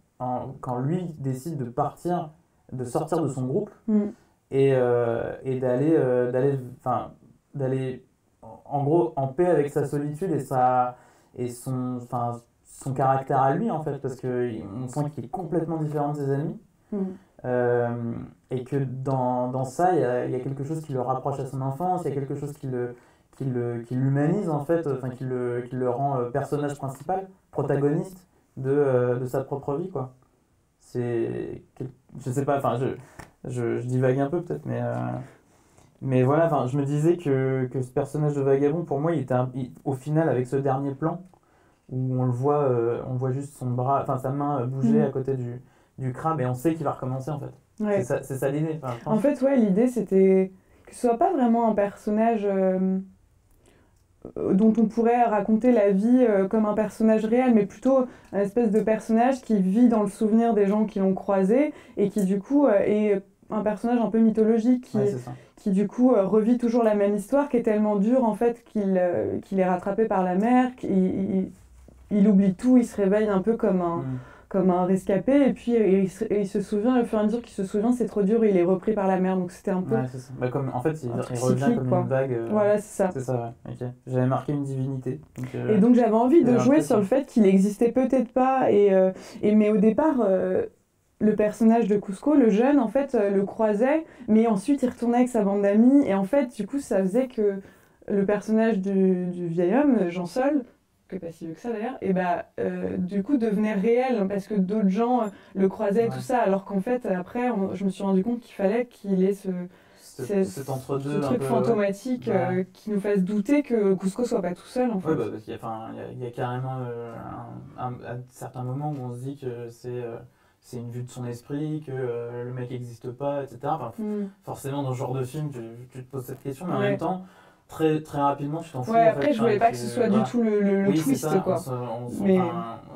quand lui décide de sortir de son groupe et d'aller en gros en paix avec sa solitude et son caractère à lui, en fait, parce qu'on sent qu'il est complètement différent de ses amis. Et que dans ça, il y a quelque chose qui le rapproche à son enfance, il y a quelque chose qui l'humanise, en fait, qui le rend personnage principal, protagoniste de sa propre vie, quoi. Je sais pas, je divague un peu peut-être, mais voilà, je me disais que ce personnage de vagabond, pour moi, au final, avec ce dernier plan, où on voit juste son bras, sa main bouger à côté du crabe, et on sait qu'il va recommencer, en fait. Ouais. C'est ça l'idée. En fait, ouais, l'idée c'était que ce soit pas vraiment un personnage dont on pourrait raconter la vie comme un personnage réel, mais plutôt un espèce de personnage qui vit dans le souvenir des gens qui l'ont croisé et qui du coup est un personnage un peu mythologique qui du coup revit toujours la même histoire, qui est tellement dure en fait qu'il est rattrapé par la mer, il oublie tout, il se réveille un peu comme un rescapé, et puis il se souvient, au fur et à mesure qu'il se souvient, c'est trop dur, il est repris par la mer, donc c'était un peu... Ouais, c'est ça. En fait, il revient cyclique, comme quoi. une vague. Voilà, c'est ça. C'est ça, ouais. Ok. J'avais marqué une divinité. Et donc j'avais envie de alors, jouer peut-être sur le fait qu'il n'existait peut-être pas, mais au départ, le personnage de Kuzco, le jeune, en fait, le croisait, mais ensuite il retournait avec sa bande d'amis, et en fait, du coup, ça faisait que le personnage du vieil homme, Jean Sol, que pas si vieux que ça d'ailleurs, et du coup devenait réel parce que d'autres gens le croisaient et tout ça, alors qu'en fait après je me suis rendu compte qu'il fallait qu'il ait cet entre-deux, ce truc fantomatique qui nous fasse douter que Kuzco soit pas tout seul en fait. Ouais, parce qu'il y a carrément un certain moment où on se dit que c'est une vue de son esprit, que le mec n'existe pas, etc. Forcément dans ce genre de film tu te poses cette question, mais en même temps très, très rapidement, tu t'en fous. Ouais, après, je voulais pas que ce soit du tout le oui, twist, ça, quoi.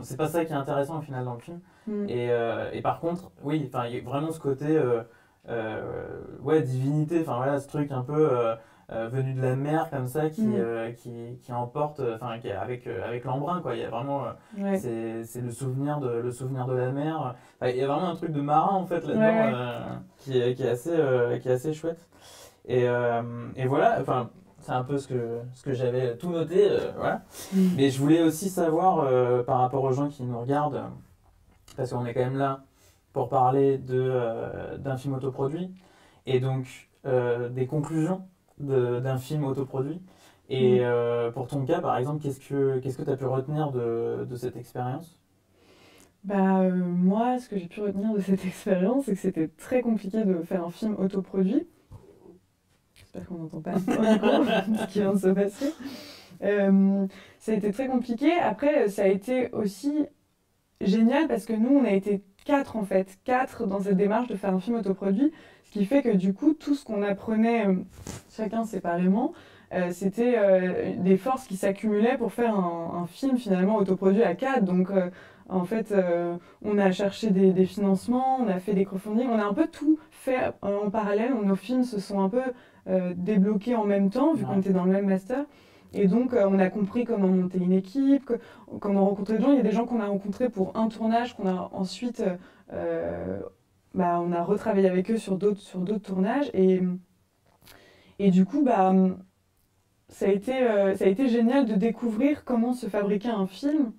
C'est pas ça qui est intéressant au final dans le film. Et par contre, oui, il y a vraiment ce côté, divinité, ce truc un peu venu de la mer comme ça, qui emporte, avec l'embrun, quoi. Il y a vraiment, c'est le souvenir de la mer. Il y a vraiment un truc de marin en fait là-dedans, qui est assez chouette. Et voilà, c'est un peu ce que j'avais tout noté, voilà. Mais je voulais aussi savoir, par rapport aux gens qui nous regardent, parce qu'on est quand même là pour parler d'un film autoproduit, et donc des conclusions d'un film autoproduit. Et pour ton cas, par exemple, qu'est-ce que tu as pu retenir de cette expérience ? Moi, ce que j'ai pu retenir de cette expérience, c'est que c'était très compliqué de faire un film autoproduit. J'espère qu'on n'entend pas ce qui vient de se passer. Ça a été très compliqué. Après, ça a été aussi génial parce que nous, on a été 4 en fait. 4 dans cette démarche de faire un film autoproduit. Ce qui fait que du coup, tout ce qu'on apprenait chacun séparément, c'était des forces qui s'accumulaient pour faire un film finalement autoproduit à 4. Donc en fait, on a cherché des financements, on a fait des crowdfunding, on a un peu tout fait en parallèle. Nos films se sont un peu débloqués en même temps, vu qu'on était dans le même master. Et donc, on a compris comment monter une équipe, comment rencontrer des gens. Il y a des gens qu'on a rencontrés pour un tournage, qu'on a ensuite, on a retravaillé avec eux sur d'autres tournages. Et du coup, ça a été génial de découvrir comment se fabriquer un film,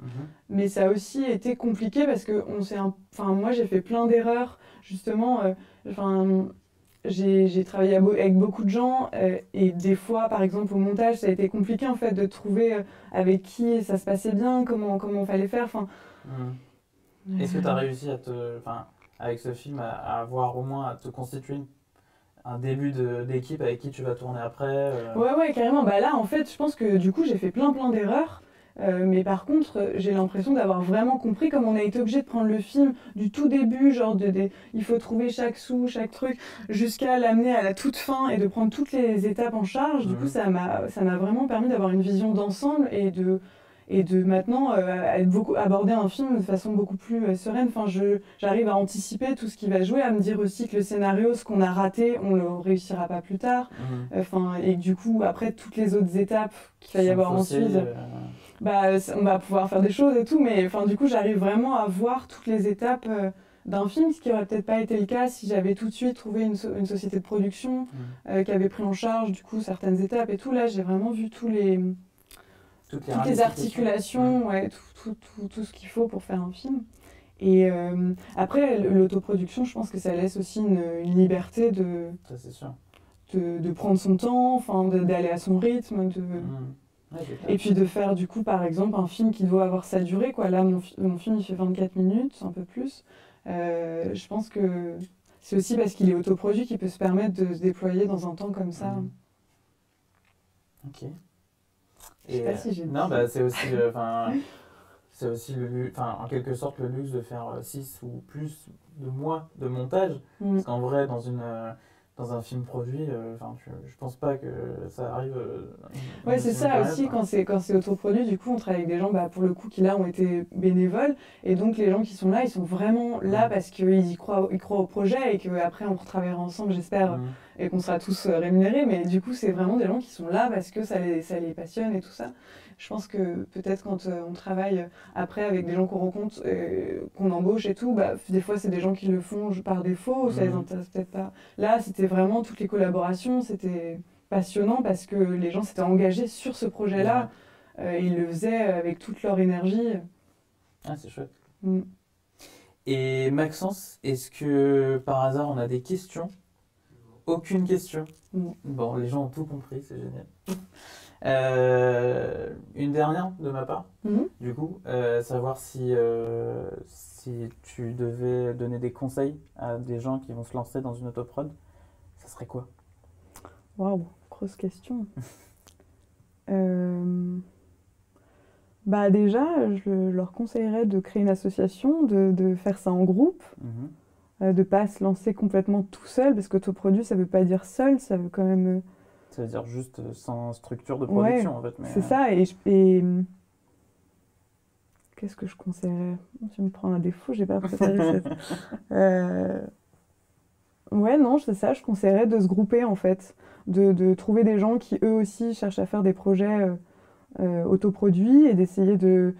mais ça a aussi été compliqué parce que moi j'ai fait plein d'erreurs, justement. J'ai travaillé avec beaucoup de gens et des fois, par exemple, au montage, ça a été compliqué en fait de trouver avec qui ça se passait bien, comment fallait faire. Est-ce que tu as réussi avec ce film à avoir au moins à te constituer un début d'équipe avec qui tu vas tourner après Ouais, carrément. Là, en fait, je pense que du coup, j'ai fait plein d'erreurs. Mais par contre, j'ai l'impression d'avoir vraiment compris comme on a été obligé de prendre le film du tout début, genre il faut trouver chaque sou, chaque truc, jusqu'à l'amener à la toute fin et de prendre toutes les étapes en charge. Du coup, ça m'a vraiment permis d'avoir une vision d'ensemble et de maintenant aborder un film de façon beaucoup plus sereine. J'arrive à anticiper tout ce qui va jouer, à me dire aussi que le scénario, ce qu'on a raté, on le réussira pas plus tard. Et du coup, après, toutes les autres étapes qu'il va y avoir ensuite, on va pouvoir faire des choses et tout. Mais du coup, j'arrive vraiment à voir toutes les étapes d'un film, ce qui aurait peut-être pas été le cas si j'avais tout de suite trouvé une société de production qui avait pris en charge du coup certaines étapes et tout. Là, j'ai vraiment vu toutes les articulations, tout ce qu'il faut pour faire un film. Et après, l'autoproduction, je pense que ça laisse aussi une liberté ça, c'est sûr. de prendre son temps, d'aller à son rythme. Et puis de faire, du coup, par exemple, un film qui doit avoir sa durée. Là, mon film, il fait 24 minutes, un peu plus. Je pense que c'est aussi parce qu'il est autoproduit qu'il peut se permettre de se déployer dans un temps comme ça. Ok. Je sais pas si j'ai c'est aussi en quelque sorte le luxe de faire 6 ou plus de mois de montage. Parce qu'en vrai, dans un film produit, je pense pas que ça arrive. Ouais, c'est ça aussi, quand c'est autoproduit, du coup, on travaille avec des gens, pour le coup, qui là ont été bénévoles. Et donc, les gens qui sont là, ils sont vraiment là parce qu'ils y croient au projet et qu'après, on retravaillera ensemble, j'espère, et qu'on sera tous rémunérés. Mais du coup, c'est vraiment des gens qui sont là parce que ça les passionne et tout ça. Je pense que peut-être quand on travaille après avec des gens qu'on rencontre, qu'on embauche et tout, des fois c'est des gens qui le font par défaut, ça les intéresse peut-être pas. Là, c'était vraiment toutes les collaborations, c'était passionnant parce que les gens s'étaient engagés sur ce projet-là, ils le faisaient avec toute leur énergie. Ah, c'est chouette. Et Maxence, est-ce que par hasard on a des questions? Aucune question? Bon, les gens ont tout compris, c'est génial. Une dernière de ma part, du coup, savoir si tu devais donner des conseils à des gens qui vont se lancer dans une autoprod, ça serait quoi? Waouh, grosse question. Déjà, je leur conseillerais de créer une association, de faire ça en groupe, de ne pas se lancer complètement tout seul, parce qu'autoproduit, ça ne veut pas dire seul, ça veut quand même... Ça veut dire juste sans structure de production, en fait. C'est ça, et qu'est-ce que je conseillerais? Je me prends un défaut, j'ai pas préparé cette... non, c'est ça, je conseillerais de se grouper, en fait, de trouver des gens qui, eux aussi, cherchent à faire des projets autoproduits et d'essayer de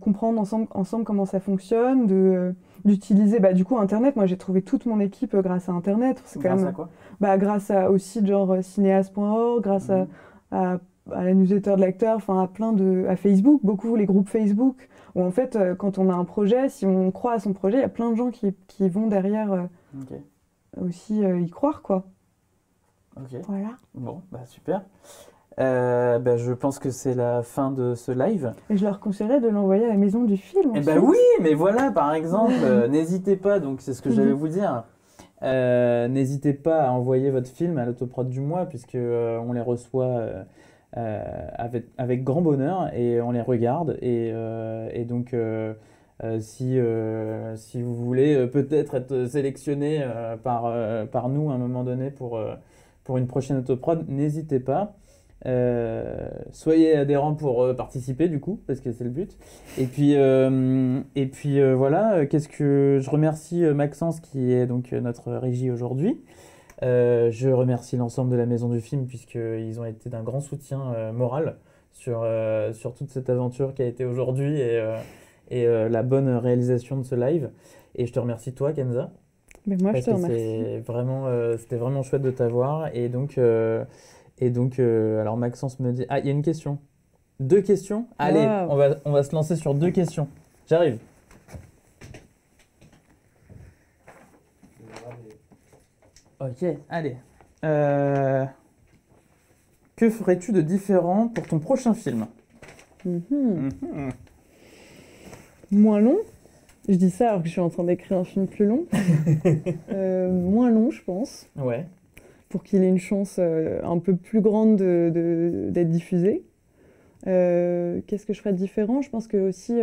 comprendre ensemble comment ça fonctionne, d'utiliser du coup Internet. Moi, j'ai trouvé toute mon équipe grâce à Internet. Grâce à quoi? Grâce au site genre cinéaste.org, grâce à la newsletter de l'acteur, à Facebook, beaucoup les groupes Facebook, où en fait, quand on a un projet, si on croit à son projet, il y a plein de gens qui vont derrière aussi y croire, quoi. Ok. Voilà. Bon, super. Je pense que c'est la fin de ce live. Et je leur conseillerais de l'envoyer à la maison du film. Oui, mais voilà, par exemple, n'hésitez pas, donc c'est ce que j'allais vous dire. N'hésitez pas à envoyer votre film à l'autoprod du mois, puisque on les reçoit avec grand bonheur et on les regarde. Et donc, si vous voulez peut-être être sélectionné par nous à un moment donné pour une prochaine autoprod, n'hésitez pas. Soyez adhérents pour participer du coup, parce que c'est le but. Et puis voilà, qu'est-ce que je remercie Maxence qui est donc notre régie aujourd'hui. Je remercie l'ensemble de la Maison du Film puisqu'ils ont été d'un grand soutien moral sur toute cette aventure qui a été aujourd'hui et la bonne réalisation de ce live. Et je te remercie toi, Kenza. Mais moi, je Parce te que remercie. c'était vraiment chouette de t'avoir. Et donc, alors Maxence me dit... Ah, il y a une question. 2 questions? Allez, Wow. on va se lancer sur 2 questions. J'arrive. Ok, allez. Que ferais-tu de différent pour ton prochain film? Mhm. Moins long. Je dis ça alors que je suis en train d'écrire un film plus long. Moins long, je pense, Ouais. pour qu'il ait une chance un peu plus grande d'être diffusé. Qu'est-ce que je ferais de différent? Je pense que aussi,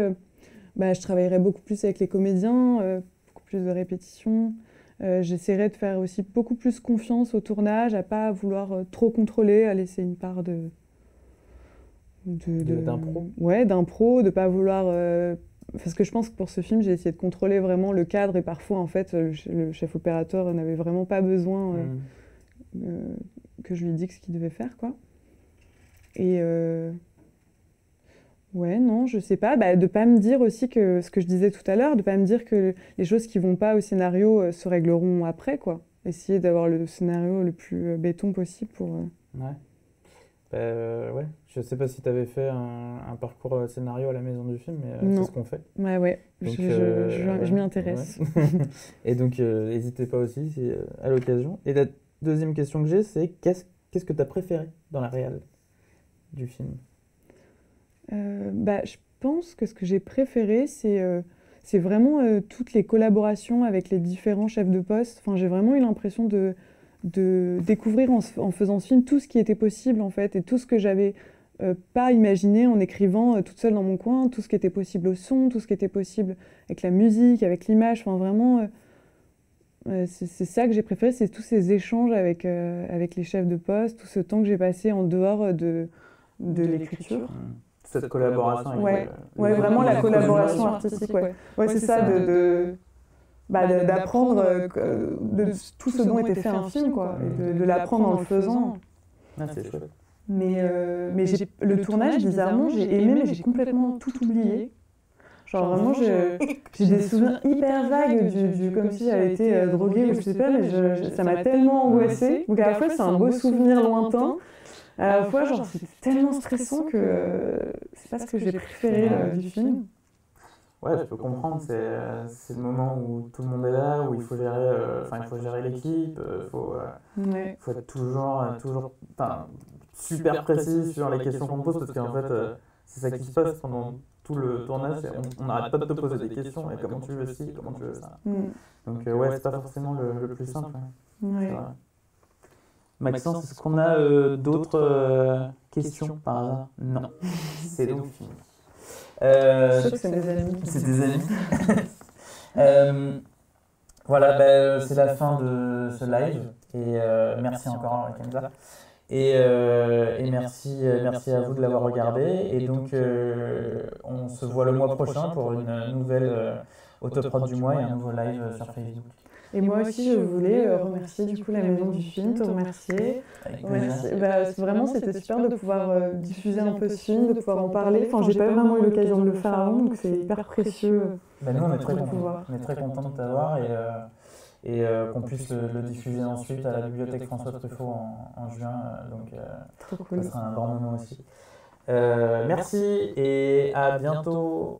je travaillerais beaucoup plus avec les comédiens, beaucoup plus de répétitions. J'essaierais de faire aussi beaucoup plus confiance au tournage, à pas vouloir trop contrôler, à laisser une part D'impro. Ouais, d'impro, de pas vouloir. Parce que je pense que pour ce film, j'ai essayé de contrôler vraiment le cadre et parfois, en fait, le chef opérateur n'avait vraiment pas besoin que je lui dise ce qu'il devait faire, quoi. Et ouais, non, je sais pas. De pas me dire aussi que ce que je disais tout à l'heure, de pas me dire que les choses qui vont pas au scénario se régleront après, quoi. Essayer d'avoir le scénario le plus béton possible pour. Ouais. Ouais. Je sais pas si tu avais fait un parcours scénario à la Maison du Film, mais Non. c'est ce qu'on fait. Ouais. Donc, Je m'y intéresse. ouais. Et donc, n'hésitez pas aussi à l'occasion. Et la deuxième question que j'ai, c'est qu'est-ce que tu as préféré dans la réal du film? Je pense que ce que j'ai préféré, c'est vraiment toutes les collaborations avec les différents chefs de poste. Enfin, j'ai vraiment eu l'impression de découvrir en faisant ce film tout ce qui était possible, en fait, et tout ce que j'avais pas imaginé en écrivant toute seule dans mon coin, tout ce qui était possible au son, tout ce qui était possible avec la musique, avec l'image. Enfin, vraiment, c'est ça que j'ai préféré, c'est tous ces échanges avec les chefs de poste, tout ce temps que j'ai passé en dehors de l'écriture. Cette collaboration avec Ouais, les vraiment la autres collaboration collaborations. artistique, ouais. C'est ça, d'apprendre de tout ce dont était fait un film, quoi, et de l'apprendre en le faisant. Ah, c'est chouette. Mais le tournage, bizarrement, j'ai aimé, mais j'ai complètement tout oublié. Genre vraiment, j'ai des souvenirs hyper vagues, comme si j'avais été droguée ou je sais pas, mais ça m'a tellement angoissée. Donc à la fois, c'est un beau souvenir lointain. À la fois, genre, c'était tellement stressant que c'est pas ce que j'ai préféré du film. Ouais, je peux comprendre. C'est le moment où tout le monde est là, où il faut gérer l'équipe, faut être toujours super précis sur les questions qu'on pose parce qu'en fait, c'est ça qui se passe pendant tout le tournage. On n'arrête pas de te poser des questions. Et comment tu veux ci, comment tu veux ça. Donc c'est pas forcément le plus simple. Ouais. C'est vrai. Maxence, est-ce qu'on a d'autres questions par hasard? Non, c'est donc fini. Je sais que c'est des amis. C'est des amis. Voilà, c'est la fin de ce live. Et merci encore, Kenza. Et merci à vous de l'avoir regardé. Et donc, on se voit le mois prochain pour une nouvelle autoprod du mois et un nouveau live sur Facebook. Et moi aussi, je voulais remercier du coup la Maison du Film, te remercier. Vraiment, c'était super de pouvoir diffuser un peu ce film, de pouvoir en parler. Enfin, j'ai pas vraiment eu l'occasion de le faire avant, donc c'est hyper précieux. Nous, on est très contents. On est très contents de t'avoir et qu'on puisse le diffuser ensuite à la bibliothèque François Truffaut en juin. Donc, Trop cool. ça sera un grand moment aussi. Merci et à bientôt.